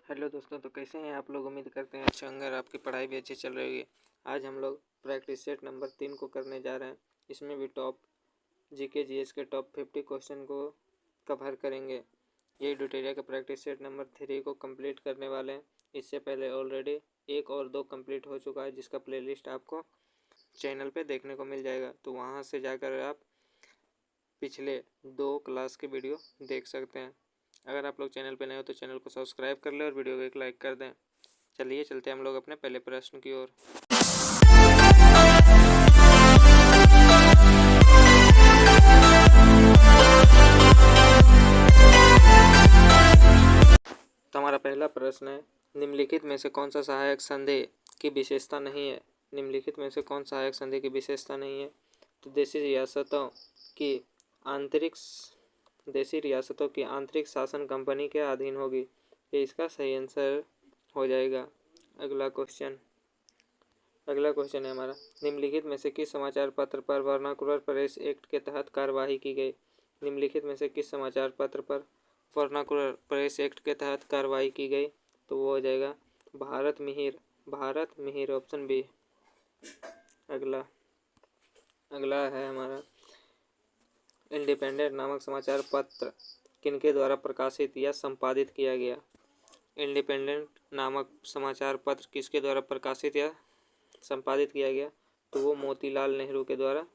Hello दोस्तों, तो कैसे हैं आप लोग। उम्मीद करते हैं अच्छे होंगे और आपकी पढ़ाई भी अच्छी चल रही है। आज हम लोग प्रैक्टिस सेट नंबर 3 को करने जा रहे हैं। इसमें भी टॉप जीके जीएस के टॉप 50 क्वेश्चन को कवर करेंगे। ये ट्यूटोरियल का प्रैक्टिस सेट नंबर 3 को कंप्लीट करने वाले हैं। इससे पहले ऑलरेडी 1 और 2 कंप्लीट हो चुका है, जिसका प्लेलिस्ट आपको चैनल पे देखने को मिल जाएगा। तो वहाँ से जाकर आप पिछले 2 क्लास के वीडियो देख सकते हैं। अगर आप लोग चैनल पे नए हो तो चैनल को सब्सक्राइब कर लें और वीडियो को एक लाइक कर दें। चलिए चलते हैं हम लोग अपने पहले प्रश्न की ओर। तो हमारा पहला प्रश्न है, निम्नलिखित में से कौन सा सहायक संधि की विशेषता नहीं है। निम्नलिखित में से कौन सहायक संधि की विशेषता नहीं है। तो देशी रियासतों की आंतरिक शासन कंपनी के अधीन होगी। ये इसका सही आंसर हो जाएगा। अगला क्वेश्चन है हमारा, निम्नलिखित में से किस समाचार पत्र पर वर्नाकुलर प्रेस एक्ट के तहत कार्यवाही की गई। निम्नलिखित में से किस समाचार पत्र पर वर्नाकुलर प्रेस एक्ट के तहत कार्रवाई की गई। तो वो हो जाएगा भारत मिहिर ऑप्शन बी। अगला है हमारा, इंडिपेंडेंट नामक समाचार पत्र किनके द्वारा प्रकाशित या संपादित किया गया। इंडिपेंडेंट नामक समाचार पत्र किसके द्वारा प्रकाशित या संपादित किया गया। तो वो मोतीलाल नेहरू के द्वारा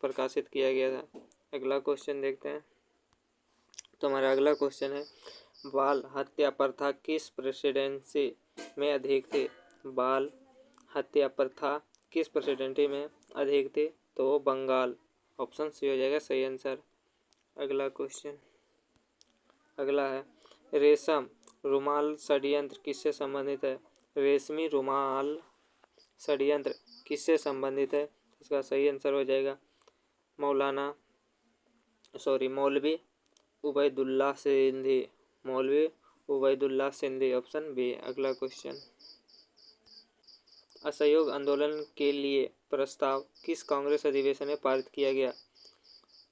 प्रकाशित किया गया था। अगला क्वेश्चन देखते हैं। तो हमारा अगला क्वेश्चन है, बाल हत्या प्रथा किस प्रेसिडेंसी में अधिक थी। बाल हत्या प्रथा किस प्रेसिडेंसी में अधिक थी। तो वो बंगाल, ऑप्शन सी हो जाएगा सही आंसर। अगला है, रेशम रुमाल षड्यंत्र किससे संबंधित है। रेशमी रुमाल षड्यंत्र किससे संबंधित है। इसका सही आंसर हो जाएगा मौलवी उबैदुल्लाह सिंधी, ऑप्शन बी। अगला क्वेश्चन, असहयोग आंदोलन के लिए प्रस्ताव किस कांग्रेस अधिवेशन में पारित किया गया।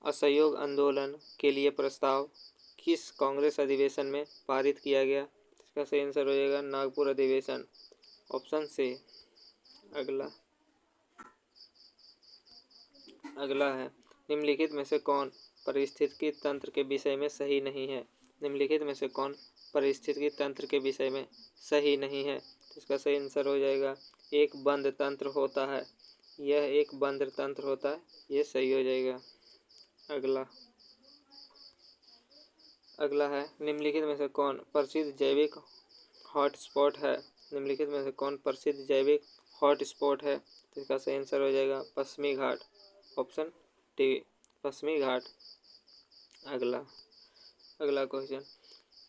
असहयोग आंदोलन के लिए प्रस्ताव किस कांग्रेस अधिवेशन में पारित किया गया। इसका सही आंसर हो जाएगा नागपुर अधिवेशन, ऑप्शन सी। अगला है, निम्नलिखित में से कौन पारिस्थितिकी तंत्र के विषय में सही नहीं है। निम्नलिखित में से कौन पारिस्थितिकी तंत्र के विषय में सही नहीं है। तो इसका सही आंसर हो जाएगा एक बंद तंत्र होता है। यह एक बंद तंत्र होता है, ये सही हो जाएगा। अगला है, निम्नलिखित में से कौन प्रसिद्ध जैविक हॉटस्पॉट है। निम्नलिखित में से कौन प्रसिद्ध जैविक हॉटस्पॉट है। तो इसका सही आंसर हो जाएगा पश्चिमी घाट, ऑप्शन डी, पश्चिमी घाट। अगला क्वेश्चन,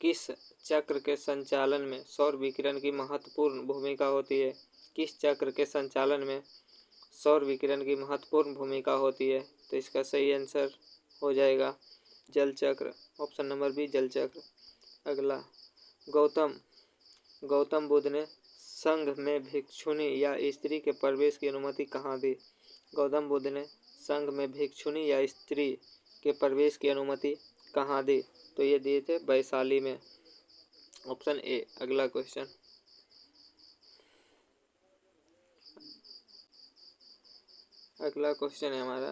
किस चक्र के संचालन में सौर विकिरण की महत्वपूर्ण भूमिका होती है। किस चक्र के संचालन में सौर विकिरण की महत्वपूर्ण भूमिका होती है। तो इसका सही आंसर हो जाएगा जल चक्र, ऑप्शन नंबर बी, जल चक्र। अगला, गौतम बुद्ध ने संघ में भिक्षुणी या स्त्री के प्रवेश की अनुमति कहाँ दी। गौतम बुद्ध ने संघ में भिक्षुणी या स्त्री के प्रवेश की अनुमति कहाँ दी। तो ये दिए थे वैशाली में, ऑप्शन ए। अगला क्वेश्चन, है हमारा,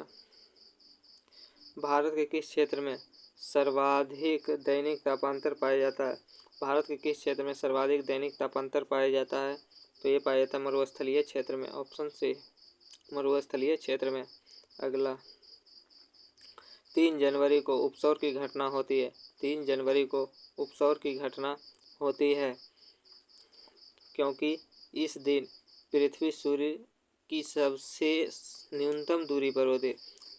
भारत के किस क्षेत्र में सर्वाधिक दैनिक तापांतर पाया जाता है। भारत के किस क्षेत्र में सर्वाधिक दैनिक तापांतर पाया जाता है। तो ये पाया जाता है मरुस्थलीय क्षेत्र में, ऑप्शन सी, मरुस्थलीय क्षेत्र में। अगला, 3 जनवरी को उपसौर की घटना होती है। 3 जनवरी को उपसौर की घटना होती है क्योंकि इस दिन पृथ्वी सूर्य की सबसे न्यूनतम दूरी पर होती है।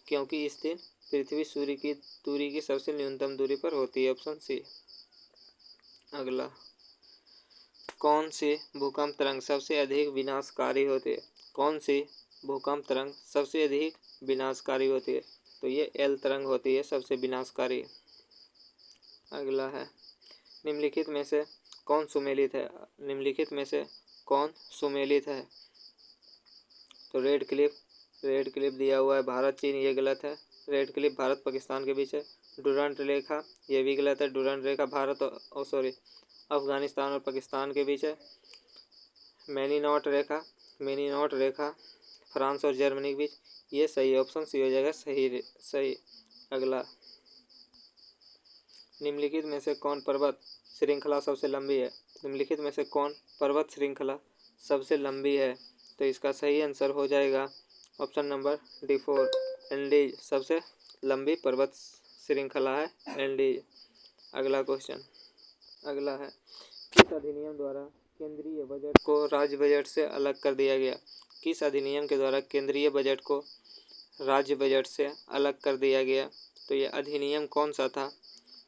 क्योंकि इस दिन पृथ्वी सूर्य की दूरी की सबसे न्यूनतम दूरी पर होती है, ऑप्शन सी। अगला, कौन सी भूकंप तरंग सबसे अधिक विनाशकारी होती है। कौन सी भूकंप तरंग सबसे अधिक विनाशकारी होती है। तो ये एल तरंग होती है सबसे विनाशकारी। अगला है, निम्नलिखित में से कौन सुमेलित है। निम्नलिखित में से कौन सुमेलित है। तो रेड क्लिप दिया हुआ है भारत चीन, ये गलत है। रेड क्लिप भारत पाकिस्तान के बीच है। डुरंट रेखा, ये भी गलत है। डुरंट रेखा अफगानिस्तान और पाकिस्तान के बीच है। मेनीनॉट रेखा फ्रांस और जर्मनी के बीच। ये सही है, ऑप्शन सी हो जाएगा सही। अगला, निम्नलिखित में से कौन पर्वत श्रृंखला सबसे लंबी है? निम्नलिखित में से कौन पर्वत श्रृंखला सबसे लंबी है? तो इसका सही आंसर हो जाएगा ऑप्शन नंबर D4, एंडीज सबसे लंबी पर्वत श्रृंखला है एंडीज। अगला क्वेश्चन, अगला है, किस अधिनियम द्वारा केंद्रीय बजट को राज्य बजट से अलग कर दिया गया? किस अधिनियम के द्वारा केंद्रीय बजट को राज्य बजट से अलग कर दिया गया? तो ये अधिनियम कौन सा था?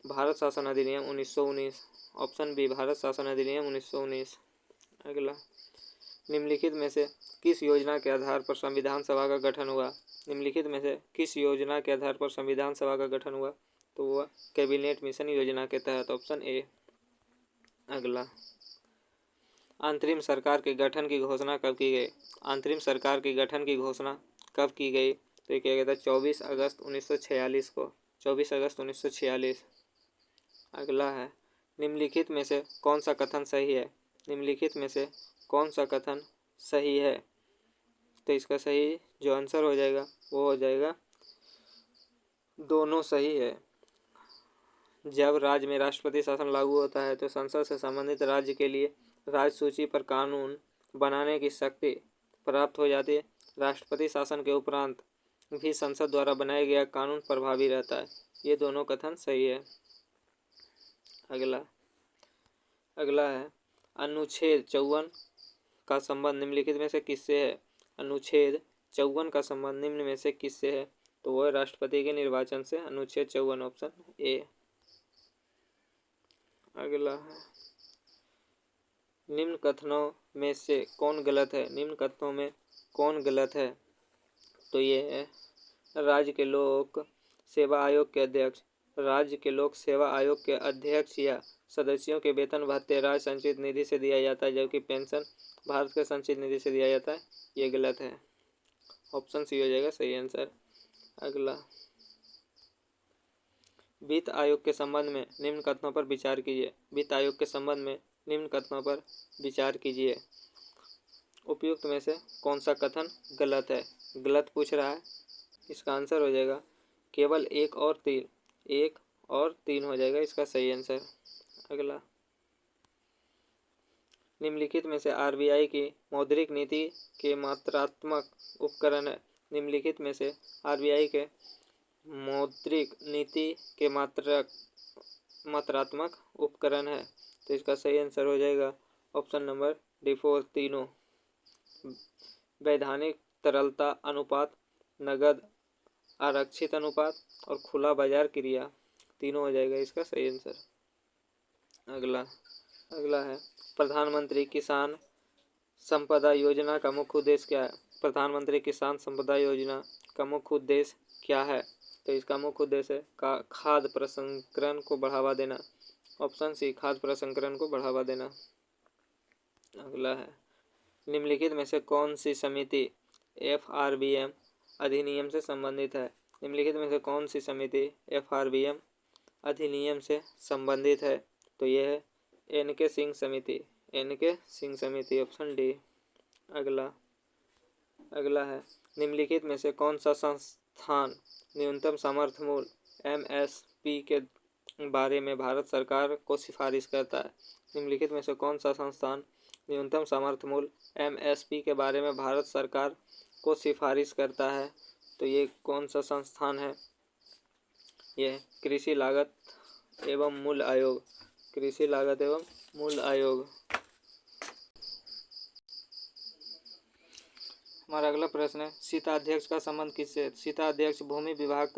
भारत शासन अधिनियम 1919, ऑप्शन बी भारत शासन अधिनियम 1919। अगला, निम्नलिखित में से किस योजना के आधार पर संविधान सभा का गठन हुआ? निम्नलिखित में से किस योजना के आधार पर संविधान सभा का गठन हुआ? तो वह कैबिनेट मिशन योजना के तहत, ऑप्शन ए। अगला, अंतरिम सरकार के गठन की घोषणा कब की गई? अंतरिम सरकार के गठन की घोषणा कब की गई? तो ये क्या कहता है 24 अगस्त 1946 को, 24 अगस्त 1946। अगला है, निम्नलिखित में से कौन सा कथन सही है? निम्नलिखित में से कौन सा कथन सही है? तो इसका सही जो आंसर हो जाएगा वो हो जाएगा दोनों सही है। जब राज्य में राष्ट्रपति शासन लागू होता है तो संसद से संबंधित राज्य के लिए राज्य सूची पर कानून बनाने की शक्ति प्राप्त हो जाती है। राष्ट्रपति शासन के उपरांत भी संसद द्वारा बनाया गया कानून प्रभावी रहता है। ये दोनों कथन सही है। अगला है, अनुच्छेद 54 का संबंध निम्नलिखित में से किससे है? अनुच्छेद 54 का संबंध निम्न में से किससे है? तो वह राष्ट्रपति के निर्वाचन से। अनुच्छेद 54, ऑप्शन ए। अगला है, निम्न कथनों में से कौन गलत है? निम्न कथनों में कौन गलत है? तो ये है, राज्य के लोक सेवा आयोग के अध्यक्ष या सदस्यों के वेतन भत्ते राज्य संचित निधि से दिया जाता है, जबकि पेंशन भारत के संचित निधि से दिया जाता है। ये गलत है, ऑप्शन सी हो जाएगा सही आंसर। अगला, वित्त आयोग के संबंध में निम्न कथनों पर विचार कीजिए। वित्त आयोग के संबंध में निम्न कथनों पर विचार कीजिए। उपयुक्त में से कौन सा कथन गलत है? गलत पूछ रहा है, इसका आंसर हो जाएगा केवल 1 और 3 हो जाएगा इसका सही आंसर। अगला, निम्नलिखित में से आरबीआई की मौद्रिक नीति के मात्रात्मक उपकरण है। निम्नलिखित में से आरबीआई के मौद्रिक नीति के मात्रात्मक उपकरण है। तो इसका सही आंसर हो जाएगा ऑप्शन नंबर D4, तीनों। वैधानिक तरलता अनुपात, नगद आरक्षित अनुपात और खुला बाजार क्रिया, तीनों हो जाएगा इसका सही आंसर। अगला है, प्रधानमंत्री किसान संपदा योजना का मुख्य उद्देश्य क्या है? प्रधानमंत्री किसान संपदा योजना का मुख्य उद्देश्य क्या है? तो इसका मुख्य उद्देश्य है खाद्य प्रसंस्करण को बढ़ावा देना, ऑप्शन सी खाद्य प्रसंस्करण को बढ़ावा देना। अगला है, निम्नलिखित में से कौन सी समिति FRBM अधिनियम से संबंधित है? निम्नलिखित में से कौन सी समिति FRBM अधिनियम से संबंधित है? तो यह है NK सिंह समिति, ऑप्शन डी। अगला है, निम्नलिखित में से कौन सा संस्थान न्यूनतम समर्थन मूल्य MSP के बारे में भारत सरकार को सिफारिश करता है? निम्नलिखित में से कौन सा संस्थान न्यूनतम समर्थन मूल्य MSP के बारे में भारत सरकार को सिफारिश करता है? तो ये कौन सा संस्थान है? यह कृषि लागत एवं मूल्य आयोग। हमारा अगला प्रश्न है, शीताध्यक्ष का संबंध किससे? शीताध्यक्ष भूमि विभाग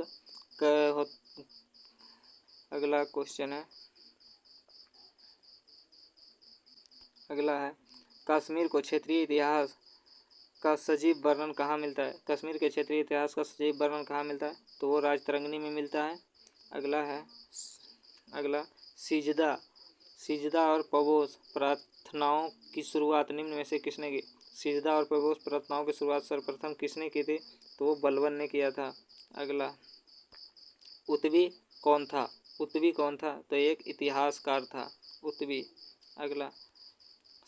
का अगला क्वेश्चन है। अगला है, कश्मीर को क्षेत्रीय इतिहास का सजीव वर्णन कहाँ मिलता है? कश्मीर के क्षेत्रीय इतिहास का सजीव वर्णन कहाँ मिलता है? तो वो राजतरंगिणी में मिलता है। अगला, सिजदा और पबोस प्रार्थनाओं की शुरुआत निम्न में से किसने की? सिजदा और पबोस प्रार्थनाओं की शुरुआत सर्वप्रथम किसने की थी? तो वो बलबन ने किया था। अगला, उत्वी कौन था? तो एक इतिहासकार था उत्वी। अगला,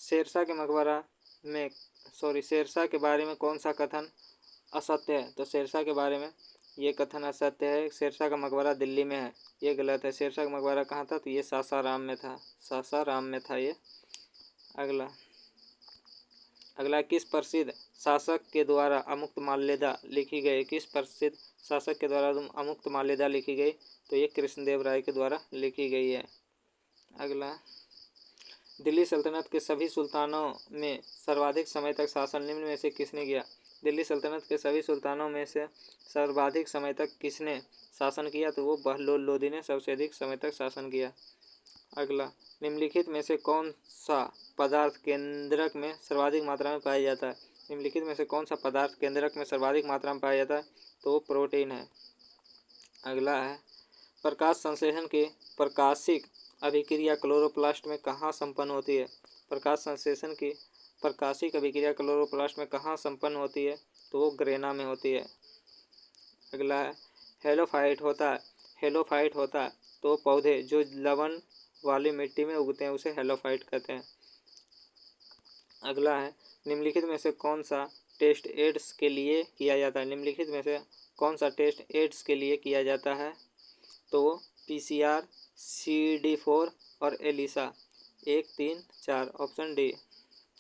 शेरशाह के मकबरा में शेरशाह के बारे में कौन सा कथन असत्य है? तो शेरशाह के बारे में ये कथन असत्य है। शेरशाह का मकबरा दिल्ली में है, ये गलत है। शेरशाह का मकबरा कहाँ था? तो ये सासाराम में था, सासाराम में था ये। अगला, किस प्रसिद्ध शासक के द्वारा अमुक्तमाल्यदा लिखी गई? किस प्रसिद्ध शासक के द्वारा अमुक्तमाल्यदा लिखी गई? तो ये कृष्णदेव राय के द्वारा लिखी गई है। अगला, दिल्ली सल्तनत के सभी सुल्तानों में सर्वाधिक समय तक शासन निम्न में से किसने किया? दिल्ली सल्तनत के सभी सुल्तानों में से सर्वाधिक समय तक किसने शासन किया? तो वो बहलोल लोदी ने सबसे अधिक समय तक शासन किया। अगला, निम्नलिखित में से कौन सा पदार्थ केंद्रक में सर्वाधिक मात्रा में पाया जाता है? निम्नलिखित में से कौन सा पदार्थ केंद्रक में सर्वाधिक मात्रा में पाया जाता है? तो वो प्रोटीन है। अगला है, प्रकाश संश्लेषण के प्रकाशिक अभिक्रिया क्लोरोप्लास्ट में कहाँ संपन्न होती है? प्रकाश संश्लेषण की प्रकाशिक अभिक्रिया क्लोरोप्लास्ट में कहाँ संपन्न होती है? तो वो ग्रेना में होती है। अगला है, हेलोफाइट होता है तो पौधे जो लवण वाली मिट्टी में उगते हैं उसे हेलोफाइट कहते हैं। अगला है, निम्नलिखित में से कौन सा टेस्ट एड्स के लिए किया जाता है? निम्नलिखित में से कौन सा टेस्ट एड्स के लिए किया जाता है? तो PCR, CD4 और एलिसा। 1, 3, 4, option D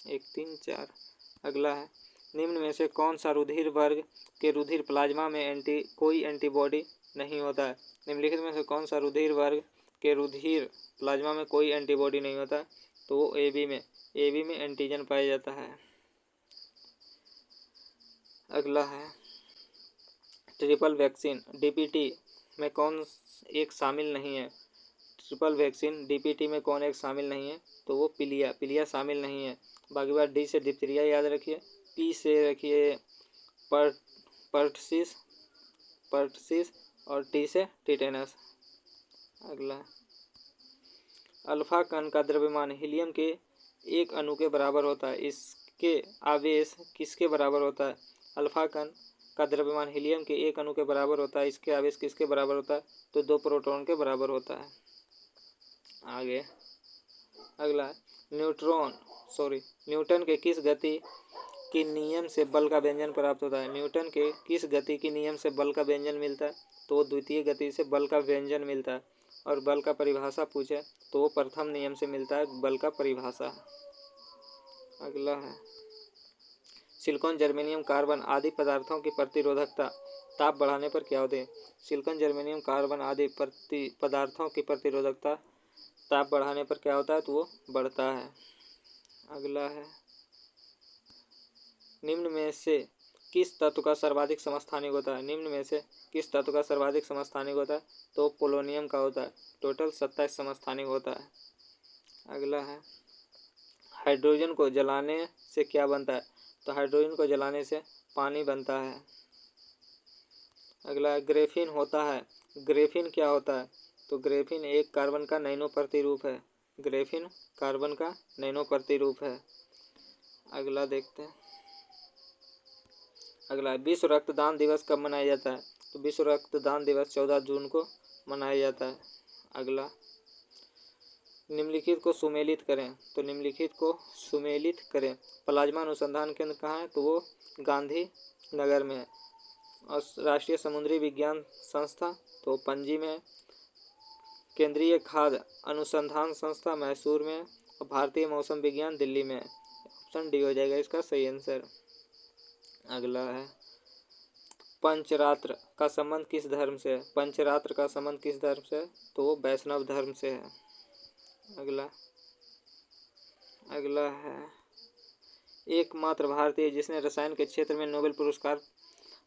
1, 3, 4। अगला है, निम्न में से कौन सा रुधिर वर्ग के रुधिर प्लाज्मा में कोई एंटीबॉडी नहीं होता है? निम्नलिखित में से कौन सा रुधिर वर्ग के रुधिर प्लाज्मा में कोई एंटीबॉडी नहीं होता? तो वो AB में एंटीजन पाया जाता है। अगला है, ट्रिपल वैक्सीन DPT में कौन एक शामिल नहीं है? ट्रिपल वैक्सीन DPT में कौन एक शामिल नहीं है? तो वो पीलिया शामिल नहीं है। बाकी बात, D से डिप्थीरिया याद रखिए, P से रखिए पर्टसिस और T से टिटेनस। अगला, अल्फा कण का द्रव्यमान हीलियम के एक अणु के बराबर होता है, इसके आवेश किसके बराबर होता है? अल्फा कण का द्रव्यमान हीलियम के एक अणु के बराबर होता है, इसके आवेश किसके बराबर होता है? तो 2 प्रोटॉन के बराबर होता है। आगे, अगला, न्यूटन के किस गति के नियम से बल का व्यंजन प्राप्त होता है? न्यूटन के किस गति के नियम से बल का व्यंजन मिलता है? तो द्वितीय गति से बल का व्यंजन मिलता है। और बल का परिभाषा पूछे तो वो प्रथम नियम से मिलता है बल का परिभाषा। अगला है, सिलिकॉन, जर्मेनियम, कार्बन आदि पदार्थों की प्रतिरोधकता ताप बढ़ाने पर क्या होती है? सिलिकॉन, जर्मेनियम, कार्बन आदि पदार्थों की प्रतिरोधकता ताप बढ़ाने पर क्या होता है? तो वो बढ़ता है। अगला है, निम्न में से किस तत्व का सर्वाधिक समस्थानिक होता है? निम्न में से किस तत्व का सर्वाधिक समस्थानिक होता है? तो पोलोनियम का होता है, टोटल 27 समस्थानिक होता है। अगला है, हाइड्रोजन को जलाने से क्या बनता है? तो हाइड्रोजन को जलाने से पानी बनता है। अगला, ग्रेफीन होता है, ग्रेफीन क्या होता है? तो ग्रेफीन एक कार्बन का नैनो प्रतिरूप है, ग्रेफीन कार्बन का नैनो प्रतिरूप है। अगला देखते हैं, अगला, विश्व रक्तदान दिवस कब मनाया जाता है? तो विश्व रक्तदान दिवस 14 जून को मनाया जाता है। अगला, निम्नलिखित को सुमेलित करें, तो निम्नलिखित को सुमेलित करें। प्लाज्मा अनुसंधान केंद्र कहाँ है? तो वो गांधी नगर में है। और राष्ट्रीय समुद्री विज्ञान संस्था तो पणजी में है। केंद्रीय खाद्य अनुसंधान संस्था मैसूर में है। और भारतीय मौसम विज्ञान दिल्ली में है। ऑप्शन डी हो जाएगा इसका सही आंसर। अगला है, पंचरात्र का संबंध किस धर्म से है? पंचरात्र का संबंध किस धर्म से है? तो वो वैष्णव धर्म से है। अगला है, एकमात्र भारतीय जिसने रसायन के क्षेत्र में नोबेल पुरस्कार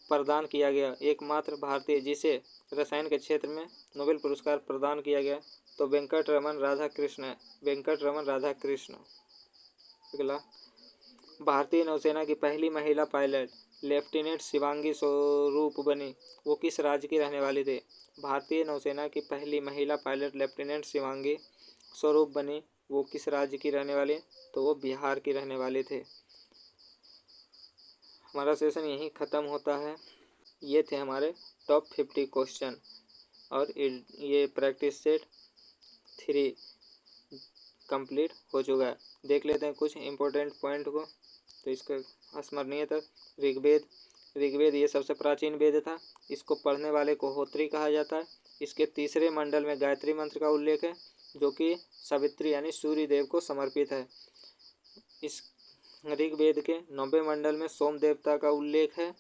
प्रदान किया गया, एकमात्र भारतीय जिसे रसायन के क्षेत्र में नोबेल पुरस्कार प्रदान किया गया तो वेंकटरमन राधाकृष्ण है, वेंकटरमन राधाकृष्ण। अगला, भारतीय नौसेना की पहली महिला पायलट लेफ्टिनेंट शिवांगी स्वरूप बनी, वो किस राज्य की रहने वाली थी? भारतीय नौसेना की पहली महिला पायलट लेफ्टिनेंट शिवांगी स्वरूप बनी, वो किस राज्य की रहने वाली? तो वो बिहार की रहने वाले थे। हमारा सेशन यहीं ख़त्म होता है। ये थे हमारे टॉप 50 क्वेश्चन और ये प्रैक्टिस सेट 3 कंप्लीट हो चुका है। देख लेते हैं कुछ इम्पोर्टेंट पॉइंट को। तो इसका स्मरणीय था ऋग्वेद। ऋग्वेद ये सबसे प्राचीन वेद था। इसको पढ़ने वाले को होत्री कहा जाता है। इसके तीसरे मंडल में गायत्री मंत्र का उल्लेख है, जो कि सावित्री यानी सूर्य देव को समर्पित है। इस ऋग्वेद के 9वें मंडल में सोम देवता का उल्लेख है।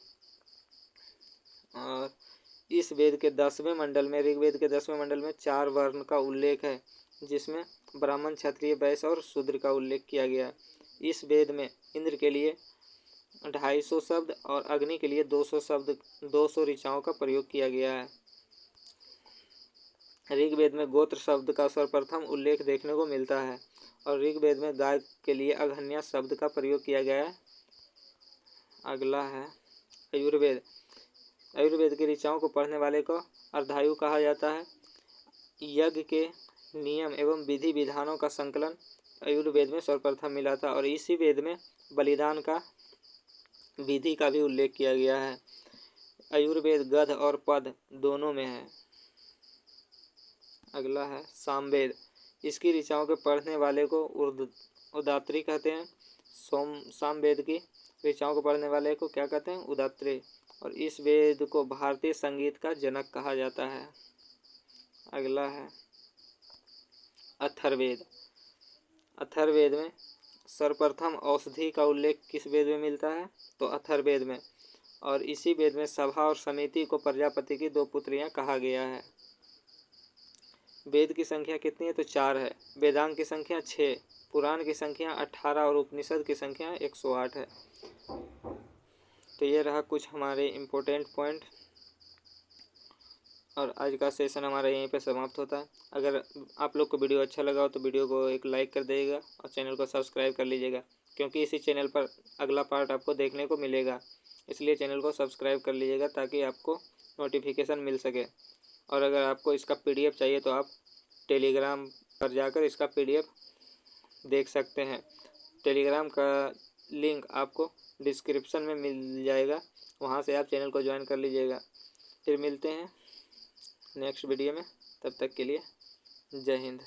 और इस वेद के 10वें मंडल में, ऋग्वेद के 10वें मंडल में 4 वर्ण का उल्लेख है, जिसमें ब्राह्मण, क्षत्रिय, वैश्य और शूद्र का उल्लेख किया गया है। इस वेद में इंद्र के लिए 250 शब्द और अग्नि के लिए 200 शब्द, 200 ऋचाओं का प्रयोग किया गया है। ऋग्वेद में गोत्र शब्द का सर्वप्रथम उल्लेख देखने को मिलता है और ऋग्वेद में गाय के लिए अघन्या शब्द का प्रयोग किया गया है। अगला है आयुर्वेद। आयुर्वेद की ऋचाओं को पढ़ने वाले को अर्धायु कहा जाता है। यज्ञ के नियम एवं विधि विधानों का संकलन आयुर्वेद में सर्वप्रथम मिला था और इसी वेद में बलिदान का विधि का भी उल्लेख किया गया है। आयुर्वेद गद्य और पद्य दोनों में है। अगला है सामवेद। इसकी ऋचाओं के पढ़ने वाले को उदात्री कहते हैं। सामवेद की ऋचाओं को पढ़ने वाले को क्या कहते हैं? उदात्री। और इस वेद को भारतीय संगीत का जनक कहा जाता है। अगला है अथर्ववेद। अथर्ववेद में सर्वप्रथम औषधि का उल्लेख किस वेद में मिलता है? तो अथर्ववेद में। और इसी वेद में सभा और समिति को प्रजापति की 2 पुत्रियां कहा गया है। वेद की संख्या कितनी है? तो 4 है। वेदांग की संख्या 6, पुराण की संख्या 18 और उपनिषद की संख्या 108 है। तो ये रहा कुछ हमारे इम्पोर्टेंट पॉइंट और आज का सेशन हमारा यहीं पे समाप्त होता है। अगर आप लोग को वीडियो अच्छा लगा हो तो वीडियो को एक लाइक कर दीजिएगा और चैनल को सब्सक्राइब कर लीजिएगा, क्योंकि इसी चैनल पर अगला पार्ट आपको देखने को मिलेगा। इसलिए चैनल को सब्सक्राइब कर लीजिएगा ताकि आपको नोटिफिकेशन मिल सके। और अगर आपको इसका PDF चाहिए तो आप टेलीग्राम पर जाकर इसका PDF देख सकते हैं। टेलीग्राम का लिंक आपको डिस्क्रिप्शन में मिल जाएगा, वहाँ से आप चैनल को ज्वाइन कर लीजिएगा। फिर मिलते हैं नेक्स्ट वीडियो में, तब तक के लिए जय हिंद।